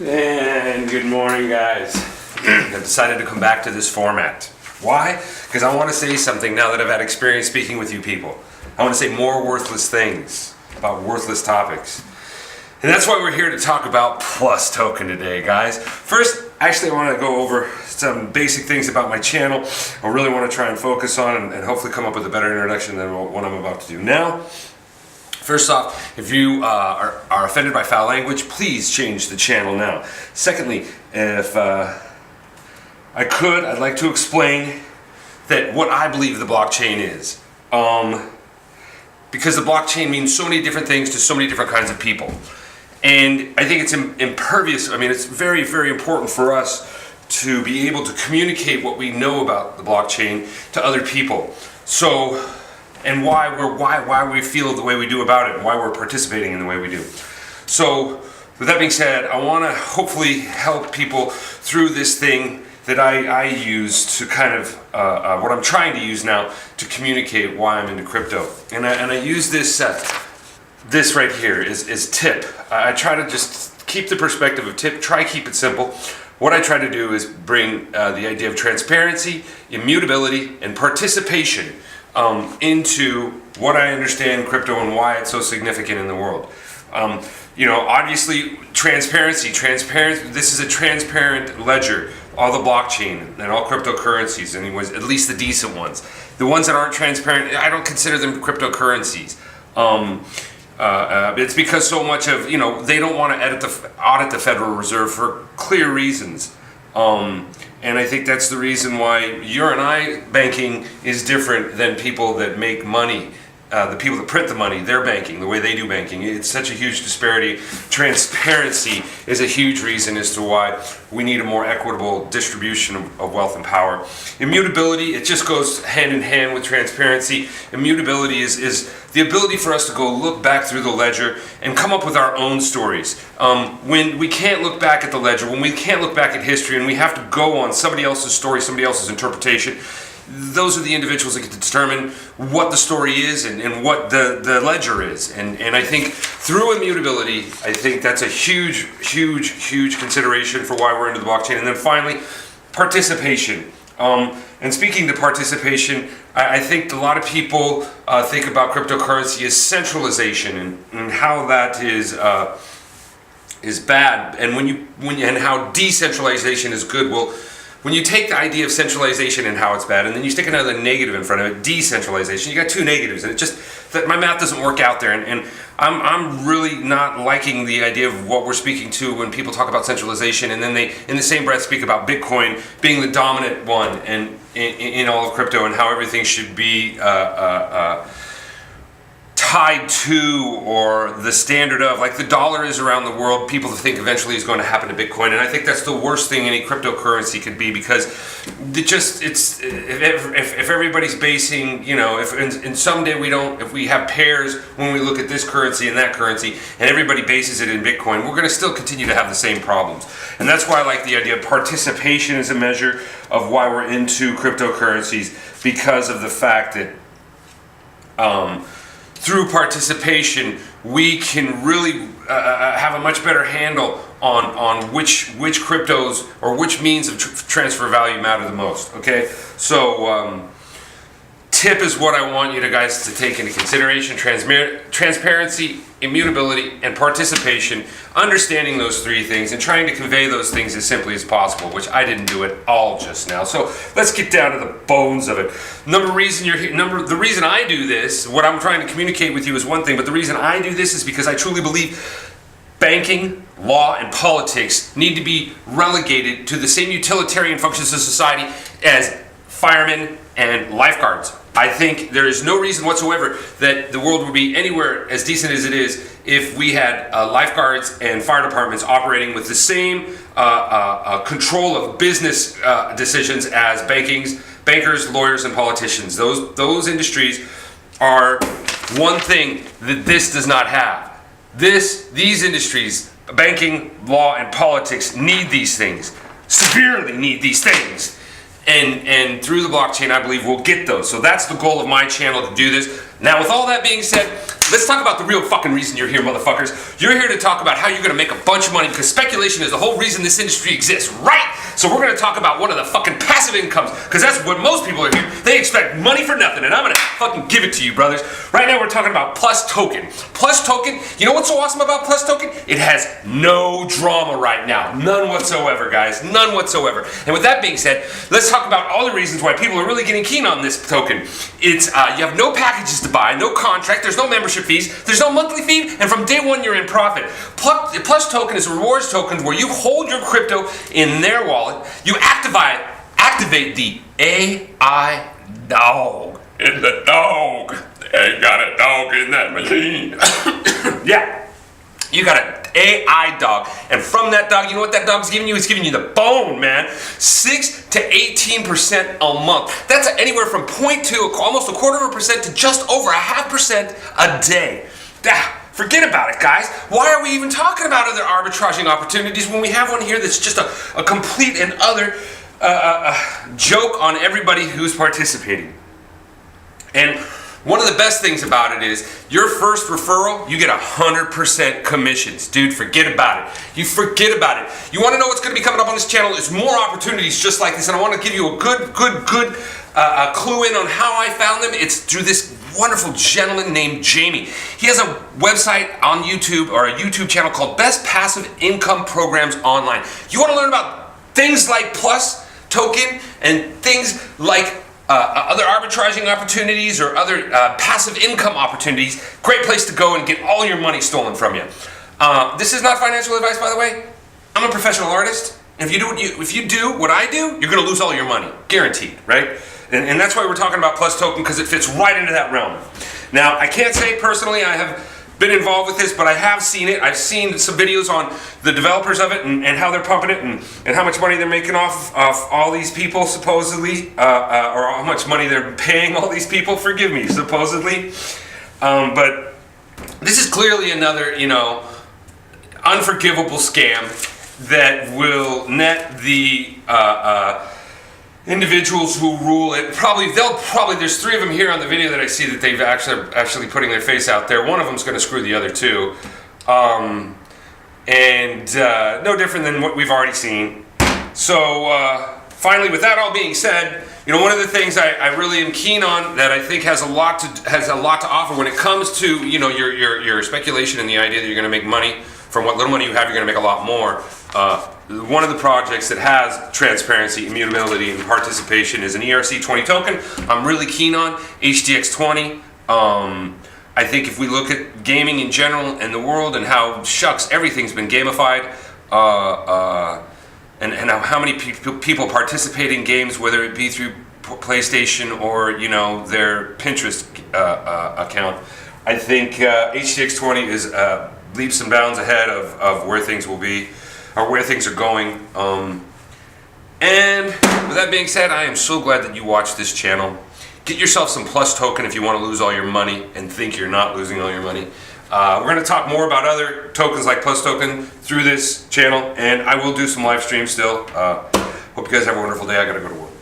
And good morning, guys. I've decided to come back to this format. Why? Because I want to say something now that I've had experience speaking with you people. I want to say more worthless things about worthless topics. And that's why we're here to talk about Plus Token today, guys. First, actually I want to go over some basic things about my channel. I really want to try and focus on and hopefully come up with a better introduction than what I'm about to do now. First off, if you are offended by foul language, please change the channel now. Secondly, if I'd like to explain that what I believe the blockchain is. Because the blockchain means so many different things to so many different kinds of people. And I think it's impervious. I mean, it's very, very important for us to be able to communicate what we know about the blockchain to other people. So, and why we feel the way we do about it, and why we're participating in the way we do. So, with that being said, I want to hopefully help people through this thing that I use to kind of, what I'm trying to use now to communicate why I'm into crypto. And I use this right here is tip. I try to just keep the perspective of tip, try keep it simple. What I try to do is bring the idea of transparency, immutability, and participation into what I understand crypto and why it's so significant in the world. You know, obviously transparency, this is a transparent ledger, all the blockchain and all cryptocurrencies, anyways, at least the decent ones. The ones that aren't transparent, I don't consider them cryptocurrencies. It's because so much of, you know, they don't want to audit the Federal Reserve for clear reasons. And I think that's the reason why your and I banking is different than people that make money. The people that print the money, their banking, the way they do banking, it's such a huge disparity. Transparency is a huge reason as to why we need a more equitable distribution of wealth and power. Immutability, it just goes hand in hand with transparency. Immutability is the ability for us to go look back through the ledger and come up with our own stories. When we can't look back at the ledger, when we can't look back at history, and we have to go on somebody else's story, somebody else's interpretation, those are the individuals that get to determine what the story is and what the ledger is. And I think through immutability, I think that's a huge consideration for why we're into the blockchain. And then finally, participation. And speaking to participation, I think a lot of people think about cryptocurrency as centralization and how that is bad, and how decentralization is good. Well, when you take the idea of centralization and how it's bad, and then you stick another negative in front of it, decentralization, you got two negatives, and it just, that my math doesn't work out there, and I'm really not liking the idea of what we're speaking to when people talk about centralization, and then they, in the same breath, speak about Bitcoin being the dominant one and in all of crypto, and how everything should be tied to, or the standard of, like the dollar is around the world, people think eventually is going to happen to Bitcoin. And I think that's the worst thing any cryptocurrency could be, because if everybody's basing, you know, and someday if we have pairs when we look at this currency and that currency, and everybody bases it in Bitcoin, we're going to still continue to have the same problems. And that's why I like the idea of participation as a measure of why we're into cryptocurrencies, because of the fact that through participation, we can really have a much better handle on which cryptos or which means of transfer value matter the most. Okay, so tip is what I want you guys to take into consideration: transparency, immutability, and participation. Understanding those three things and trying to convey those things as simply as possible, which I didn't do at all just now. So let's get down to the bones of it. The reason I do this, what I'm trying to communicate with you is one thing, but the reason I do this is because I truly believe banking, law, and politics need to be relegated to the same utilitarian functions of society as firemen and lifeguards. I think there is no reason whatsoever that the world would be anywhere as decent as it is if we had lifeguards and fire departments operating with the same control of business decisions as bankers, lawyers, and politicians. Those industries are one thing that this does not have. These industries, banking, law, and politics, need these things, severely need these things. and through the blockchain, I believe we'll get those. So that's the goal of my channel, to do this. Now, with all that being said, let's talk about the real fucking reason you're here, motherfuckers. You're here to talk about how you're gonna make a bunch of money, because speculation is the whole reason this industry exists, right? So we're gonna talk about one of the fucking passive incomes, because that's what most people are here. They expect money for nothing, and I'm gonna fucking give it to you, brothers. Right now, we're talking about Plus Token. Plus Token, you know what's so awesome about Plus Token? It has no drama right now. None whatsoever, guys. None whatsoever. And with that being said, let's talk about all the reasons why people are really getting keen on this token. It's, you have no packages to buy, no contract, there's no membership fees, there's no monthly fee, and from day one you're in profit. Plus Token is a rewards token where you hold your crypto in their wallet, you activate the AI dog. In the dog. They got a dog in that machine. Yeah. You got an AI dog, and from that dog, you know what that dog's giving you? It's giving you the bone, man. 6 to 18% a month. That's anywhere from 0.2, almost 1/4% to just over 0.5% a day. Forget about it, guys. Why are we even talking about other arbitraging opportunities when we have one here that's just a complete and utter joke on everybody who's participating? And one of the best things about it is your first referral, you get 100% commissions. Dude, forget about it. You forget about it. You want to know what's going to be coming up on this channel? It's more opportunities just like this, and I want to give you a good clue in on how I found them. It's through this wonderful gentleman named Jamie. He has a website on YouTube, or a YouTube channel called Best Passive Income Programs Online. You want to learn about things like Plus Token and things like other arbitraging opportunities or other passive income opportunities, great place to go and get all your money stolen from you. This is not financial advice, by the way. I'm a professional artist, and if you do what I do, you're going to lose all your money, guaranteed, right? And that's why we're talking about Plus Token, because it fits right into that realm. Now, I can't say personally I have been involved with this, but I have seen it. I've seen some videos on the developers of it and how they're pumping it and how much money they're making off all these people, supposedly, or how much money they're paying all these people, forgive me, supposedly. But this is clearly another, unforgivable scam that will net the individuals who rule it. There's 3 of them here on the video that I see that they've actually putting their face out there. One of them's going to screw the other 2. No different than what we've already seen. So finally, with that all being said, one of the things I really am keen on that I think has a lot to offer when it comes to your speculation and the idea that you're going to make money from what little money you have, you're going to make a lot more. One of the projects that has transparency, immutability, and participation is an ERC20 token. I'm really keen on HDX20. I think if we look at gaming in general and the world and how, everything's been gamified, and how many people participate in games, whether it be through PlayStation or their Pinterest account, I think HDX20 is leaps and bounds ahead of where things will be, or where things are going. And with that being said, I am so glad that you watched this channel. Get yourself some Plus Token if you want to lose all your money and think you're not losing all your money. We're going to talk more about other tokens like Plus Token through this channel, and I will do some live streams still. Hope you guys have a wonderful day. I got to go to work.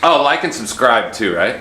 Oh, like and subscribe too, right?